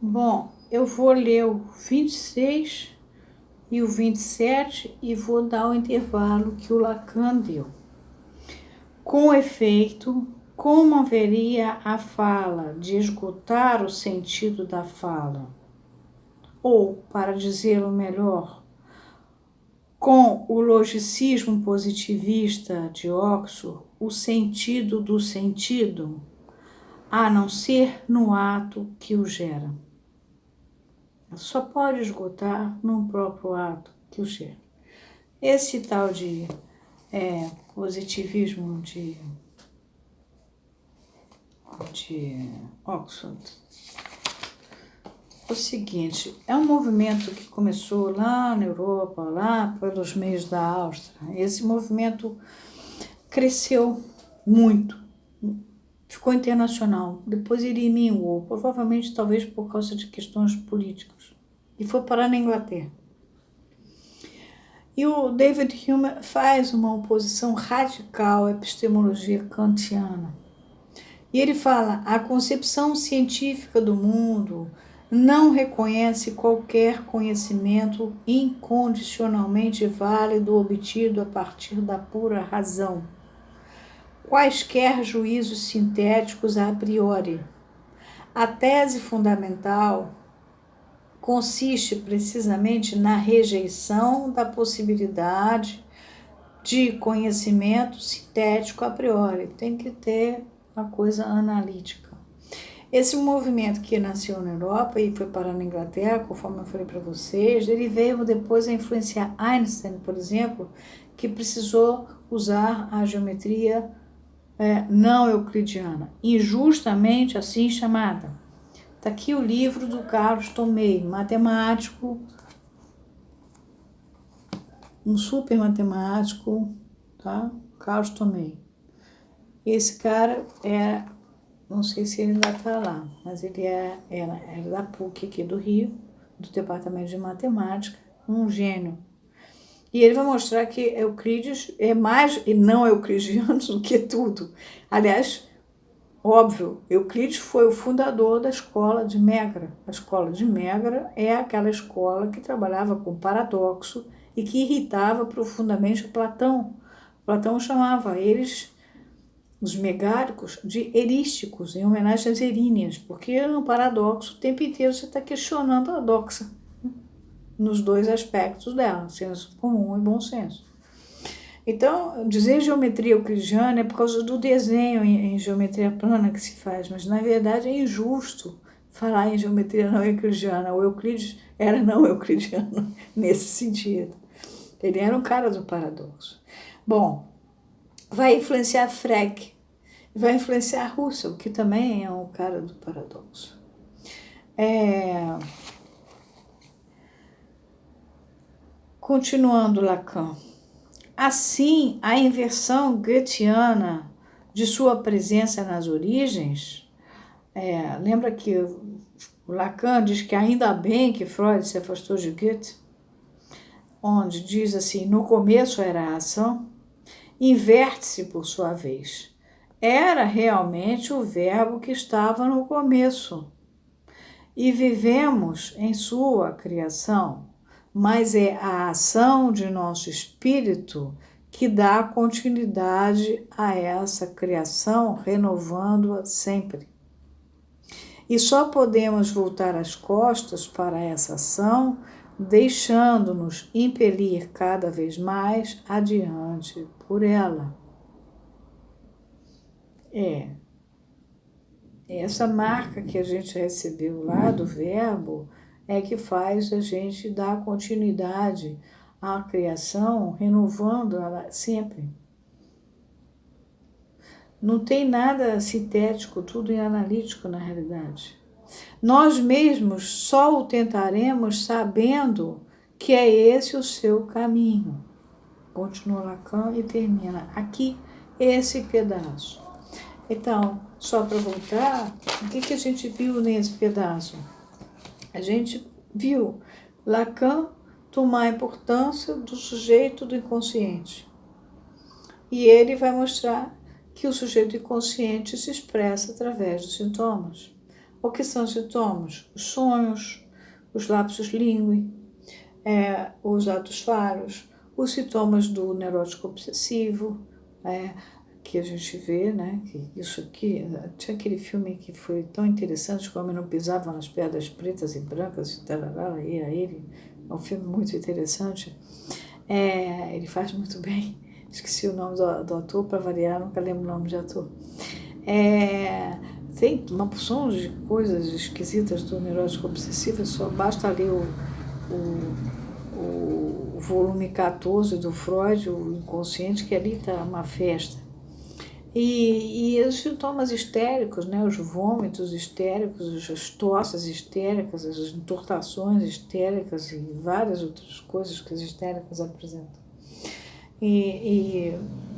Bom, eu vou ler o 26 e o 27 e vou dar o intervalo que o Lacan deu. Com efeito, como haveria a fala de esgotar o sentido da fala? Ou, para dizê-lo melhor, com o logicismo positivista de Oxford, o sentido do sentido, a não ser no ato que o gera. Só pode esgotar num próprio ato que o gera. Esse tal de positivismo de Oxford é o seguinte, é um movimento que começou lá na Europa, lá pelos meios da Áustria. Esse movimento cresceu muito, ficou internacional, depois ele minguou, provavelmente talvez por causa de questões políticas, e foi parar na Inglaterra. E o David Hume faz uma oposição radical à epistemologia kantiana. E ele fala, a concepção científica do mundo não reconhece qualquer conhecimento incondicionalmente válido obtido a partir da pura razão. Quaisquer juízos sintéticos a priori. A tese fundamental consiste precisamente na rejeição da possibilidade de conhecimento sintético a priori. Tem que ter uma coisa analítica. Esse movimento que nasceu na Europa e foi parar na Inglaterra, conforme eu falei para vocês, ele veio depois a influenciar Einstein, por exemplo, que precisou usar a geometria não euclidiana, injustamente assim chamada. Está aqui o livro do Carlos Tomei, matemático, um super matemático, tá? Carlos Tomei. Esse cara não sei se ele ainda está lá, mas ele era da PUC aqui do Rio, do Departamento de Matemática, um gênio. E ele vai mostrar que Euclides é mais não euclidiano do que tudo. Aliás, óbvio, Euclides foi o fundador da escola de Megra. A escola de Megra é aquela escola que trabalhava com paradoxo e que irritava profundamente Platão. Platão chamava eles, os megáricos, de erísticos, em homenagem às eríneas, porque no paradoxo o tempo inteiro você está questionando a doxa, nos dois aspectos dela, senso comum e bom senso. Então, dizer geometria euclidiana é por causa do desenho em geometria plana que se faz, mas na verdade é injusto falar em geometria não euclidiana. O Euclides era não euclidiano nesse sentido. Ele era um cara do paradoxo. Bom, vai influenciar Frege, vai influenciar Russell, que também é um cara do paradoxo. Continuando Lacan. Assim, a inversão goetheana de sua presença nas origens, lembra que o Lacan diz que ainda bem que Freud se afastou de Goethe, onde diz assim, no começo era a ação, inverte-se por sua vez. Era realmente o verbo que estava no começo. E vivemos em sua criação, mas é a ação de nosso espírito que dá continuidade a essa criação, renovando-a sempre. E só podemos voltar as costas para essa ação, deixando-nos impelir cada vez mais adiante por ela. Essa marca que a gente recebeu lá do verbo é que faz a gente dar continuidade à criação, renovando ela sempre. Não tem nada sintético, tudo é analítico na realidade. Nós mesmos só o tentaremos sabendo que é esse o seu caminho. Continua Lacan e termina aqui esse pedaço. Então, só para voltar, o que a gente viu nesse pedaço? A gente viu Lacan tomar a importância do sujeito do inconsciente. E ele vai mostrar que o sujeito inconsciente se expressa através dos sintomas. O que são sintomas? Os sonhos, os lapsus linguae, os atos falhos, os sintomas do neurótico obsessivo, que a gente vê, né? Que isso aqui, tinha aquele filme que foi tão interessante, como não pisava nas pedras pretas e brancas, e tarará, e a ele, é um filme muito interessante. Ele faz muito bem. Esqueci o nome do ator, para variar, nunca lembro o nome de ator. Tem uma porção de coisas esquisitas do neurótico obsessivo, só basta ler o volume 14 do Freud, o inconsciente, que ali está uma festa. E os sintomas histéricos, né, os vômitos histéricos, as tosses histéricas, as entortações histéricas e várias outras coisas que as histéricas apresentam. E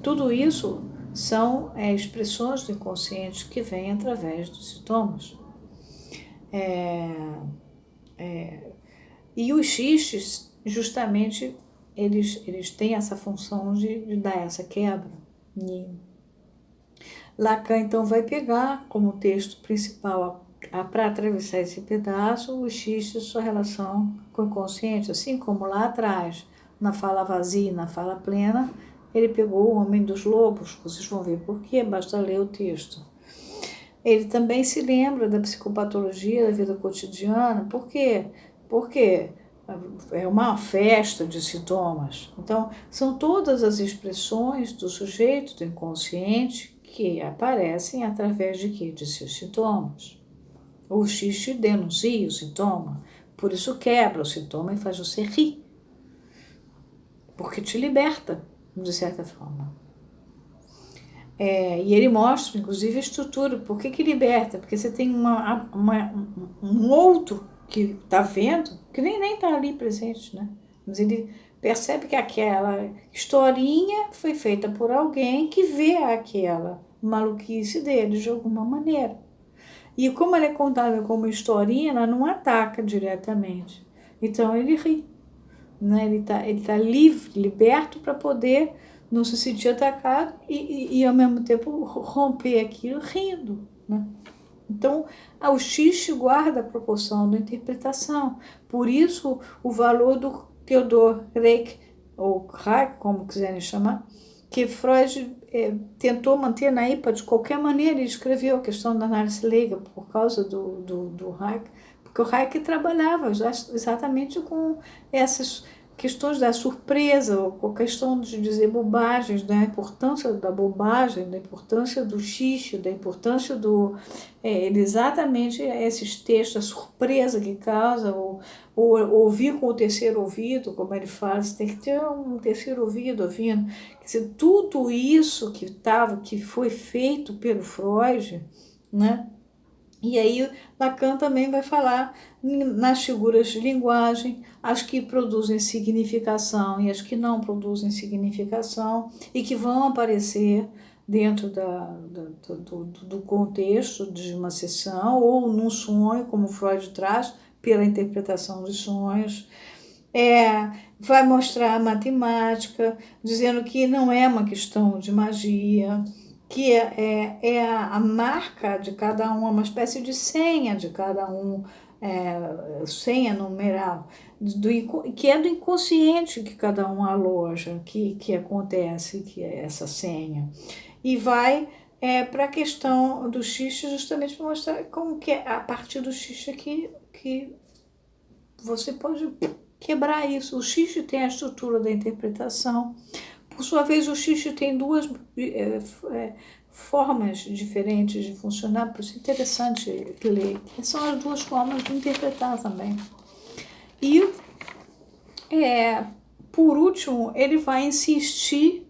tudo isso são expressões do inconsciente que vêm através dos sintomas. E os xistes, justamente, eles têm essa função de dar essa quebra. E Lacan, então, vai pegar como texto principal, para atravessar esse pedaço, o xiste e sua relação com o inconsciente, assim como lá atrás, na fala vazia e na fala plena, ele pegou o Homem dos Lobos, vocês vão ver por quê, basta ler o texto. Ele também se lembra da psicopatologia da vida cotidiana, por quê? Porque é uma festa de sintomas. Então, são todas as expressões do sujeito, do inconsciente, que aparecem através de quê? De seus sintomas. O xiste denuncia o sintoma, por isso quebra o sintoma e faz você rir, porque te liberta, de certa forma. E ele mostra, inclusive, a estrutura. Por que liberta? Porque você tem um outro que está vendo, que nem está ali presente, né? Mas ele percebe que aquela historinha foi feita por alguém que vê aquela maluquice dele de alguma maneira. E como ela é contada como historinha, ela não ataca diretamente. Então ele ri, né? Ele tá livre, liberto para poder não se sentir atacado e ao mesmo tempo romper aquilo rindo, né? Então, o xiste guarda a proporção da interpretação. Por isso, o valor do Theodor Reik, ou Reik, como quiserem chamar, que Freud tentou manter na IPA de qualquer maneira. Ele escreveu a questão da análise leiga por causa do Reik, porque o Reik trabalhava exatamente com essas questões da surpresa, ou com a questão de dizer bobagens, da importância da bobagem, da importância do xiste, da importância exatamente esses textos, a surpresa que causa, ou ouvir com o terceiro ouvido, como ele fala, você tem que ter um terceiro ouvido ouvindo. Quer dizer, tudo isso que foi feito pelo Freud, né? E aí Lacan também vai falar nas figuras de linguagem, as que produzem significação e as que não produzem significação e que vão aparecer dentro do contexto de uma sessão ou num sonho, como Freud traz, pela interpretação dos sonhos. Vai mostrar a matemática, dizendo que não é uma questão de magia, que é a marca de cada um, uma espécie de senha de cada um, senha numeral, que é do inconsciente que cada um aloja, que acontece, que é essa senha. E vai para a questão do xiste, justamente para mostrar como que é a partir do xiste que você pode quebrar isso. O xiste tem a estrutura da interpretação. Por sua vez, o xiste tem duas formas diferentes de funcionar, por isso é interessante ler. São as duas formas de interpretar também. E, por último, ele vai insistir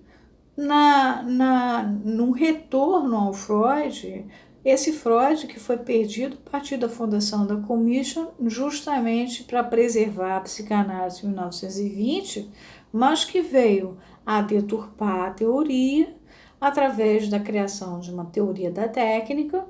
num retorno ao Freud, esse Freud que foi perdido a partir da fundação da Commission, justamente para preservar a psicanálise em 1920, mas que veio a deturpar a teoria através da criação de uma teoria da técnica.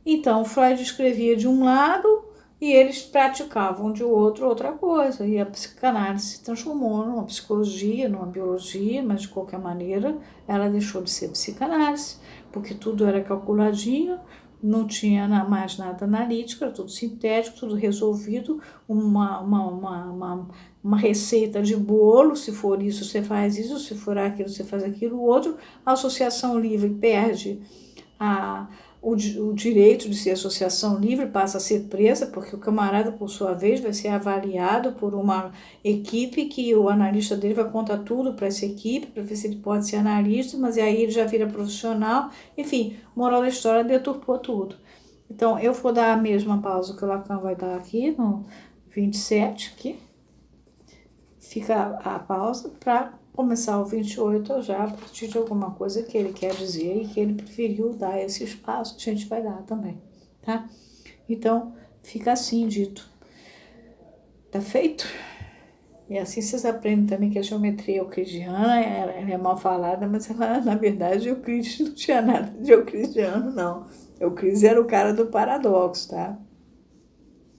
Então, Freud escrevia de um lado e eles praticavam de outro outra coisa. E a psicanálise se transformou numa psicologia, numa biologia, mas de qualquer maneira ela deixou de ser psicanálise, porque tudo era calculadinho, não tinha mais nada analítico, era tudo sintético, tudo resolvido, uma receita de bolo, se for isso, você faz isso, se for aquilo, você faz aquilo, outro. A associação livre perde o direito de ser associação livre, passa a ser presa, porque o camarada, por sua vez, vai ser avaliado por uma equipe que o analista dele vai contar tudo para essa equipe, para ver se ele pode ser analista, mas aí ele já vira profissional. Enfim, moral da história, deturpou tudo. Então, eu vou dar a mesma pausa que o Lacan vai dar aqui, no 27, aqui. Fica a pausa para começar o 28 já a partir de alguma coisa que ele quer dizer e que ele preferiu dar esse espaço, a gente vai dar também, tá? Então, fica assim dito. Tá feito? E assim vocês aprendem também que a geometria euclidiana, ela é mal falada, mas ela, na verdade, Euclides não tinha nada de euclidiano, não. Euclides era o cara do paradoxo, tá?